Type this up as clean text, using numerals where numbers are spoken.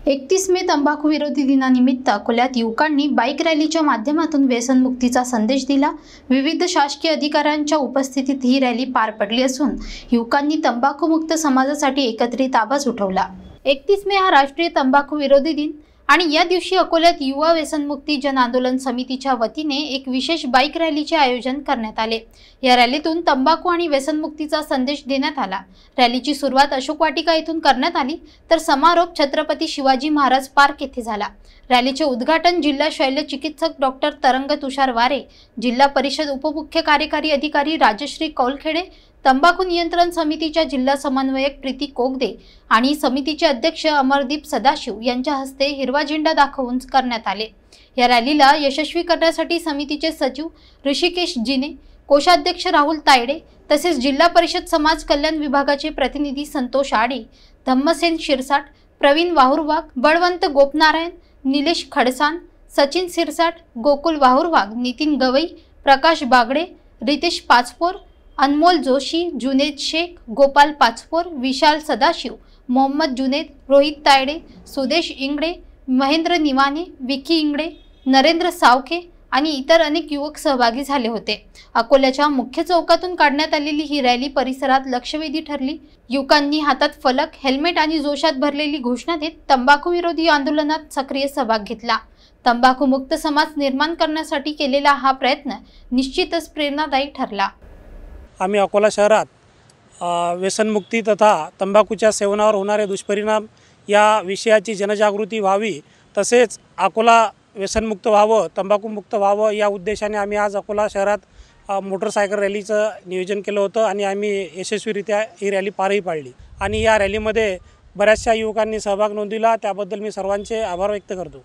31 मे तंबाखू विरोधी दिनानिमित्त अकोल्यात युवकांनी बाईक रॅलीच्या माध्यमातून व्यसनमुक्तीचा संदेश दिला। विविध शासकीय अधिकाऱ्यांच्या उपस्थितीत ही रॅली पार पडली असून युवकांनी तंबाखूमुक्त समाजासाठी एकत्रित आवाज उठवला। 31 मे हा राष्ट्रीय तंबाखू विरोधी दिन आणि या दिवशी अकोल्यात युवा व्यसनमुक्ती जन आंदोलन समितीच्या वतीने एक विशेष बाईक रॅलीचे आयोजन करण्यात आले। या रॅलीतून तंबाखू आणि व्यसनमुक्तीचा संदेश देण्यात आला। रॅलीची सुरुवात अशोक वाटिका येथून करण्यात आली तर समारोप छत्रपती शिवाजी महाराज पार्क येथे झाला। रॅलीचे उद्घाटन जिल्हा शल्य चिकित्सक डॉक्टर तरंग तुषार वारे, जिल्हा परिषद उपमुख्य कार्यकारी अधिकारी राजश्री कौलखेडे, तंबाखू नियंत्रण समितीच्या जिल्हा समन्वयक प्रीती कोगदे आणि समितीचे अध्यक्ष अमरदीप सदाशिव यांच्या हस्ते हिरवा झेंडा दाखवून करण्यात आले। या रॅलीला यशस्वी करण्यासाठी समितीचे सचिव ऋषिकेश जिने, कोषाध्यक्ष राहुल तायडे तसेच जिल्हा परिषद समाज कल्याण विभागाचे प्रतिनिधी संतोष आडे, धम्मसेन शिरसाट, प्रवीण वाहुरवाग, बळवंत गोपनारायण, निलेश खडसान, सचिन सिरसाट, गोकुल वाहुरवाग, नितीन गवई, प्रकाश बागडे, रितेश पाचपोर, अनमोल जोशी, जुनेद शेख, गोपाल पाचपोर, विशाल सदाशिव, मोहम्मद जुनेद, रोहित तायडे, सुदेश इंगडे, महेंद्र निवाने, विकी इंगडे, नरेंद्र सावखे आणि इतर अनेक युवक सहभागी झाले होते। अकोल्याच्या मुख्य चौकातून काढण्यात आलेली ही रॅली परिसरात लक्षवेधी ठरली। युवकांनी हातात फलक, हेल्मेट आणि जोशात भरलेली घोषणा देत तंबाखू विरोधी आंदोलनात सक्रिय सहभाग घेतला। तंबाखू मुक्त समाज निर्माण करण्यासाठी केलेला हा प्रयत्न निश्चितच प्रेरणादायी ठरला। आम्ही अकोला शहरात व्यसनमुक्ती तथा तंबाखूच्या सेवनावर होणारे दुष्परिणाम या विषयाची जनजागृती व्हावी, तसेच अकोला व्यसनमुक्त व्हावं, तंबाखूमुक्त व्हावं या उद्देशाने आम्ही आज अकोला शहरात मोटरसायकल रॅलीचं नियोजन केलं होतं आणि आम्ही यशस्वीरित्या ही रॅली पारही पाडली आणि या रॅलीमध्ये बऱ्याचशा युवकांनी सहभाग नोंदविला। त्याबद्दल मी सर्वांचे आभार व्यक्त करतो।